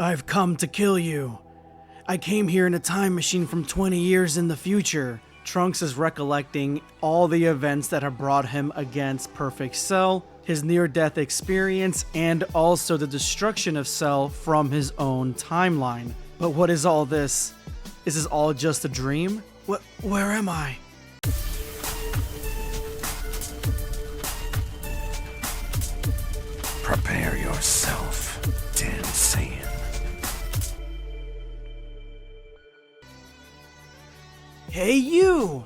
I've come to kill you. I came here in a time machine from 20 years in the future. Trunks is recollecting all the events that have brought him against Perfect Cell, his near-death experience, and also the destruction of Cell from his own timeline. But what is all this? Is this all just a dream? Where am I? Prepare yourself, Dan Saiyan. Hey you!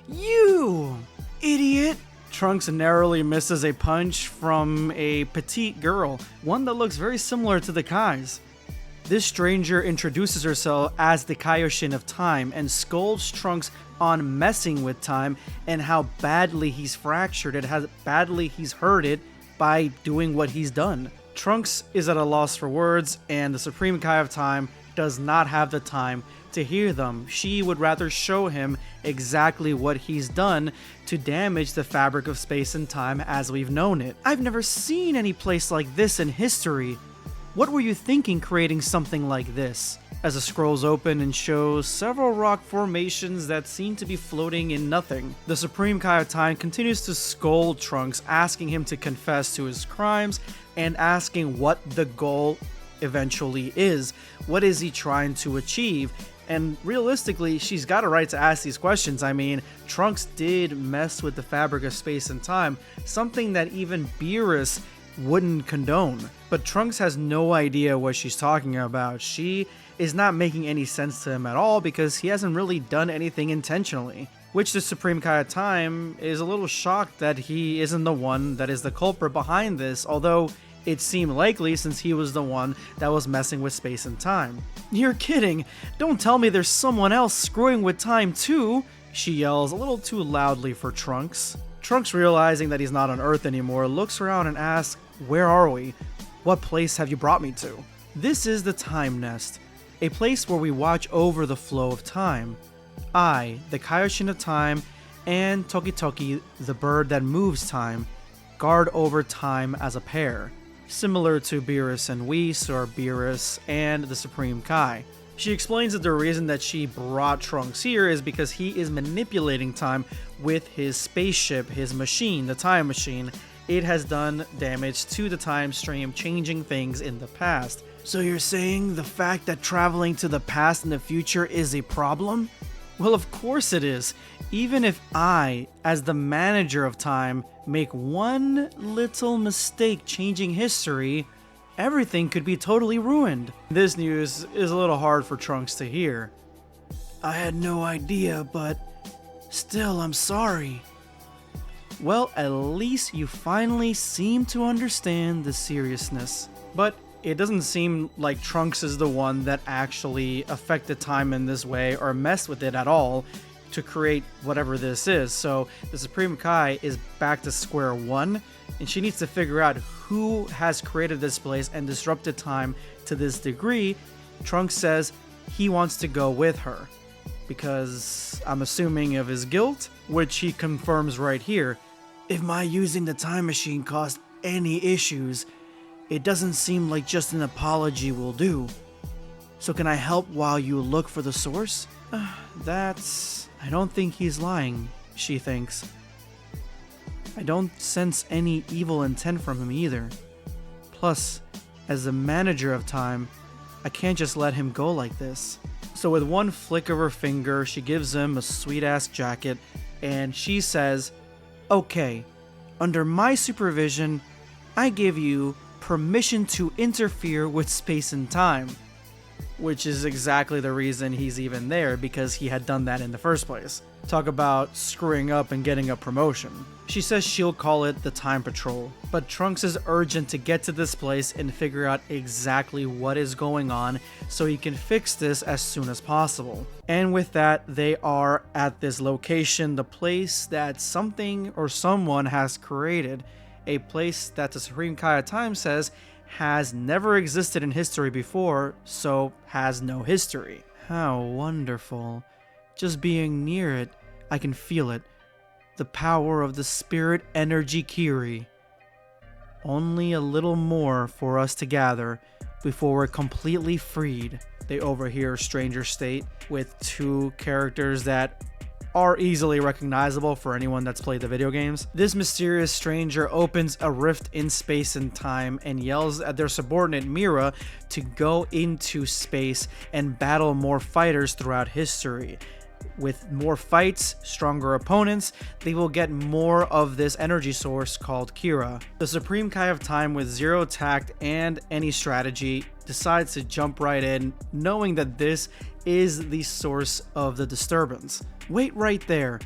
You! Idiot! Trunks narrowly misses a punch from a petite girl, one that looks very similar to the Kai's. This stranger introduces herself as the Kaioshin of Time and scolds Trunks on messing with time and how badly he's fractured it, how badly he's hurt it by doing what he's done. Trunks is at a loss for words, and the Supreme Kai of Time does not have the time to hear them. She would rather show him exactly what he's done to damage the fabric of space and time as we've known it. I've never seen any place like this in history. What were you thinking creating something like this? As the scrolls open and shows several rock formations that seem to be floating in nothing. The Supreme Kai of Time continues to scold Trunks, asking him to confess to his crimes and asking what the goal eventually is. What is he trying to achieve? And realistically, she's got a right to ask these questions. I mean, Trunks did mess with the fabric of space and time, something that even Beerus wouldn't condone. But Trunks has no idea what she's talking about. She is not making any sense to him at all because he hasn't really done anything intentionally. Which the Supreme Kai of Time is a little shocked that he isn't the one that is the culprit behind this, although it seemed likely since he was the one that was messing with space and time. You're kidding! Don't tell me there's someone else screwing with time too! She yells a little too loudly for Trunks. Trunks, realizing that he's not on Earth anymore, looks around and asks, "Where are we? What place have you brought me to?" This is the Time Nest, a place where we watch over the flow of time. I, the Kaioshin of Time, and Tokitoki, the bird that moves time, guard over time as a pair, similar to Beerus and Whis, or Beerus and the Supreme Kai. She explains that the reason that she brought Trunks here is because he is manipulating time with his spaceship, his machine, the time machine. It has done damage to the time stream, changing things in the past. So you're saying the fact that traveling to the past and the future is a problem? Well, of course it is. Even if I, as the manager of time, make one little mistake changing history, everything could be totally ruined. This news is a little hard for Trunks to hear. I had no idea, but still, I'm sorry. Well, at least you finally seem to understand the seriousness. But it doesn't seem like Trunks is the one that actually affected time in this way or messed with it at all to create whatever this is. So the Supreme Kai is back to square one, and she needs to figure out who has created this place and disrupted time to this degree. Trunks says he wants to go with her because I'm assuming of his guilt, which he confirms right here. If my using the time machine caused any issues, it doesn't seem like just an apology will do. So can I help while you look for the source? I don't think he's lying, she thinks. I don't sense any evil intent from him either. Plus, as the manager of time, I can't just let him go like this. So with one flick of her finger, she gives him a sweet-ass jacket, and she says, "Okay, under my supervision, I give you permission to interfere with space and time." Which is exactly the reason he's even there, because he had done that in the first place. Talk about screwing up and getting a promotion. She says she'll call it the Time Patrol, but Trunks is urgent to get to this place and figure out exactly what is going on so he can fix this as soon as possible. And with that, they are at this location, the place that something or someone has created, a place that the Supreme Kai of Time says has never existed in history before, so has no history. How wonderful. Just being near it, I can feel it. The power of the spirit energy Kiri. Only a little more for us to gather, before we're completely freed. They overhear Stranger State with two characters that are easily recognizable for anyone that's played the video games. This mysterious stranger opens a rift in space and time and yells at their subordinate Mira to go into space and battle more fighters throughout history. With more fights, stronger opponents, they will get more of this energy source called Kira. The Supreme Kai of Time, with zero tact and any strategy, decides to jump right in, knowing that this is the source of the disturbance. Wait right there.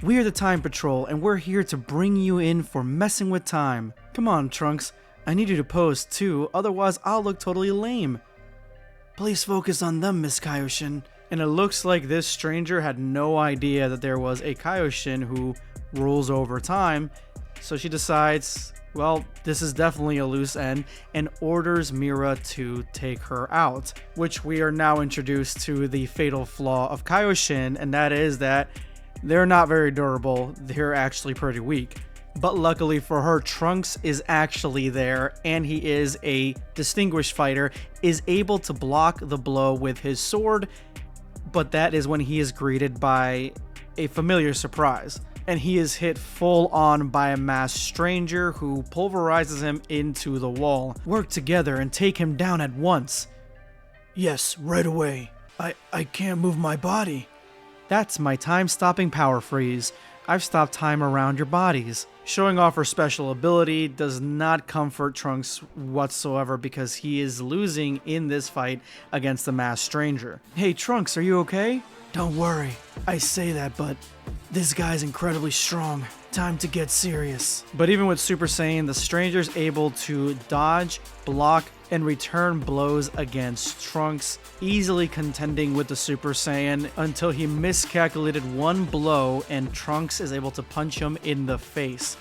We're the Time Patrol, and we're here to bring you in for messing with time. Come on, Trunks. I need you to pose too, otherwise I'll look totally lame. Please focus on them, Miss Kaioshin. And it looks like this stranger had no idea that there was a Kaioshin who rules over time, so she decides, well, this is definitely a loose end, and orders Mira to take her out, which we are now introduced to the fatal flaw of Kaioshin, and that is that they're not very durable, they're actually pretty weak. But luckily for her, Trunks is actually there, and he is a distinguished fighter, is able to block the blow with his sword, but that is when he is greeted by a familiar surprise, and he is hit full on by a masked stranger who pulverizes him into the wall. Work together and take him down at once. Yes, right away. I can't move my body. That's my time-stopping power freeze. I've stopped time around your bodies. Showing off her special ability does not comfort Trunks whatsoever because he is losing in this fight against the masked stranger. Hey Trunks, are you okay? Don't worry. I say that, but this guy's incredibly strong. Time to get serious. But even with Super Saiyan, the stranger's able to dodge, block, and return blows against Trunks, easily contending with the Super Saiyan until he miscalculated one blow and Trunks is able to punch him in the face,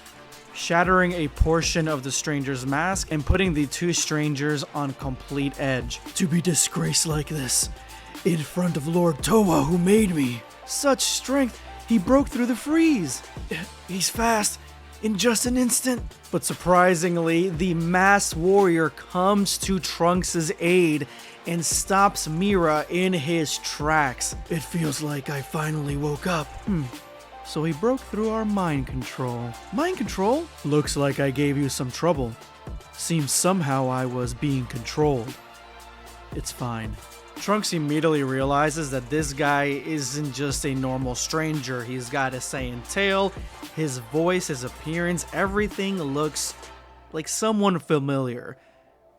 shattering a portion of the stranger's mask and putting the two strangers on complete edge. To be disgraced like this, in front of Lord Towa who made me. Such strength, he broke through the freeze. He's fast. In just an instant. But surprisingly, the masked warrior comes to Trunks' aid and stops Mira in his tracks. It feels like I finally woke up. So he broke through our mind control. Mind control? Looks like I gave you some trouble. Seems somehow I was being controlled. It's fine. Trunks immediately realizes that this guy isn't just a normal stranger. He's got a Saiyan tail, his voice, his appearance, everything looks like someone familiar,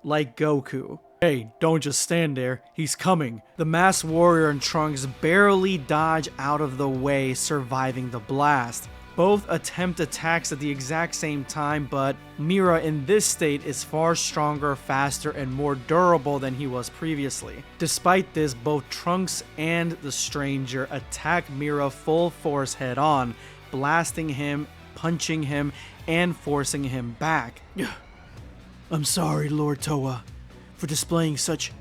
like Goku. Hey, don't just stand there, he's coming. The masked warrior and Trunks barely dodge out of the way, surviving the blast. Both attempt attacks at the exact same time, but Mira in this state is far stronger, faster, and more durable than he was previously. Despite this, both Trunks and the stranger attack Mira full force head on, blasting him, punching him, and forcing him back. I'm sorry, Lord Towa, for displaying such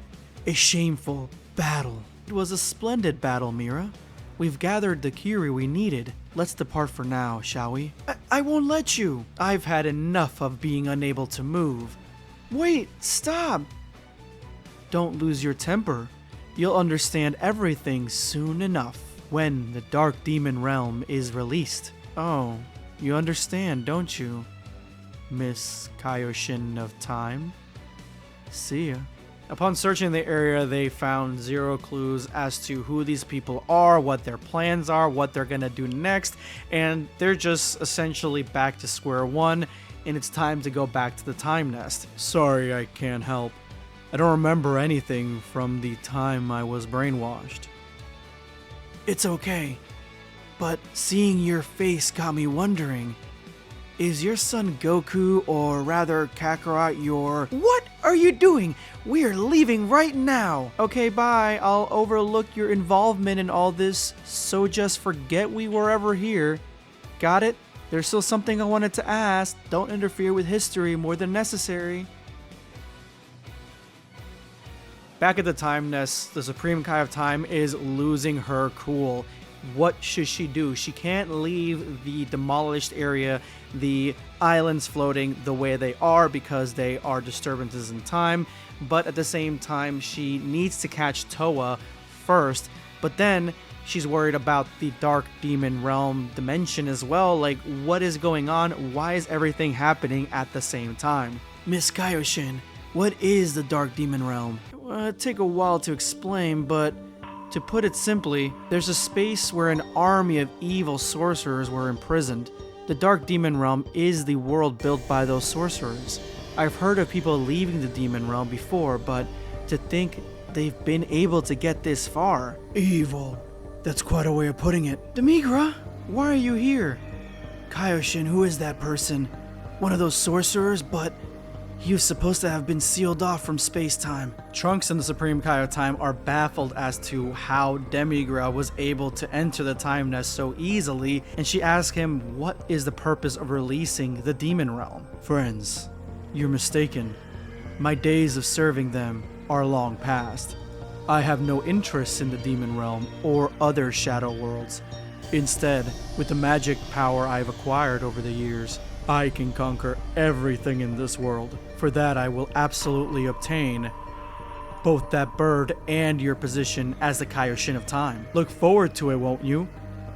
a shameful battle. It was a splendid battle, Mira. We've gathered the Kiri we needed. Let's depart for now, shall we? I won't let you. I've had enough of being unable to move. Wait, stop. Don't lose your temper. You'll understand everything soon enough when the Dark Demon Realm is released. Oh, you understand, don't you, Miss Kaioshin of Time? See ya. Upon searching the area, they found zero clues as to who these people are, what their plans are, what they're gonna do next, and they're just essentially back to square one, and it's time to go back to the time nest. Sorry, I can't help. I don't remember anything from the time I was brainwashed. It's okay, but seeing your face got me wondering. Is your son Goku, or rather Kakarot, your... What are you doing? We are leaving right now. Okay, bye. I'll overlook your involvement in all this, so just forget we were ever here. Got it? There's still something I wanted to ask. Don't interfere with history more than necessary. Back at the time nest, the Supreme Kai of Time is losing her cool. What should she do? She can't leave the demolished area, the islands floating the way they are because they are disturbances in time, but at the same time she needs to catch Toa first, but then she's worried about the Dark Demon Realm dimension as well. Like, what is going on? Why is everything happening at the same time? Miss Kaioshin, what is the Dark Demon Realm? It'd take a while to explain, but to put it simply, there's a space where an army of evil sorcerers were imprisoned. The Dark Demon Realm is the world built by those sorcerers. I've heard of people leaving the Demon Realm before, but to think they've been able to get this far. Evil. That's quite a way of putting it. Demigra, why are you here? Kaioshin, who is that person? One of those sorcerers, but he was supposed to have been sealed off from space-time. Trunks and the Supreme Kai of Time are baffled as to how Demigra was able to enter the Time Nest so easily, and she asks him what is the purpose of releasing the Demon Realm. Friends, you're mistaken. My days of serving them are long past. I have no interest in the Demon Realm or other shadow worlds. Instead, with the magic power I've acquired over the years, I can conquer everything in this world. For that, I will absolutely obtain both that bird and your position as the Kaioshin of Time. Look forward to it, won't you?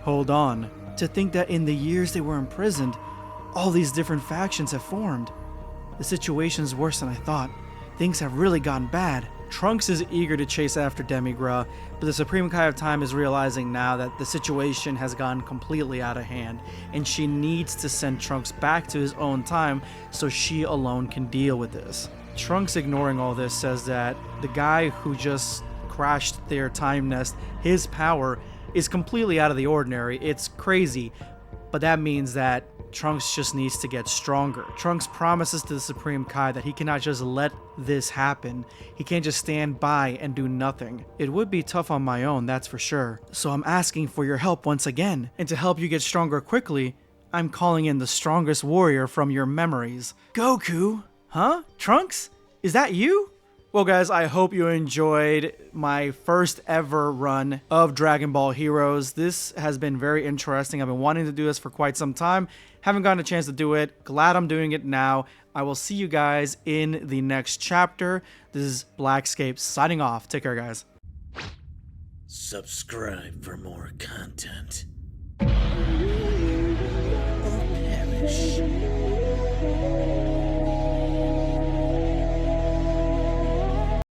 Hold on. To think that in the years they were imprisoned, all these different factions have formed. The situation's worse than I thought. Things have really gotten bad. Trunks is eager to chase after Demigra, but the Supreme Kai of Time is realizing now that the situation has gone completely out of hand, and she needs to send Trunks back to his own time so she alone can deal with this. Trunks, ignoring all this, says that the guy who just crashed their time nest, his power is completely out of the ordinary. It's crazy, but that means that Trunks just needs to get stronger. Trunks promises to the Supreme Kai that he cannot just let this happen. He can't just stand by and do nothing. It would be tough on my own, that's for sure. So I'm asking for your help once again. And to help you get stronger quickly, I'm calling in the strongest warrior from your memories. Goku? Huh? Trunks? Is that you? Well guys, I hope you enjoyed my first ever run of Dragon Ball Heroes. This has been very interesting. I've been wanting to do this for quite some time. Haven't gotten a chance to do it. Glad I'm doing it now. I will see you guys in the next chapter. This is Blackscape signing off. Take care, guys. Subscribe for more content. Or perish.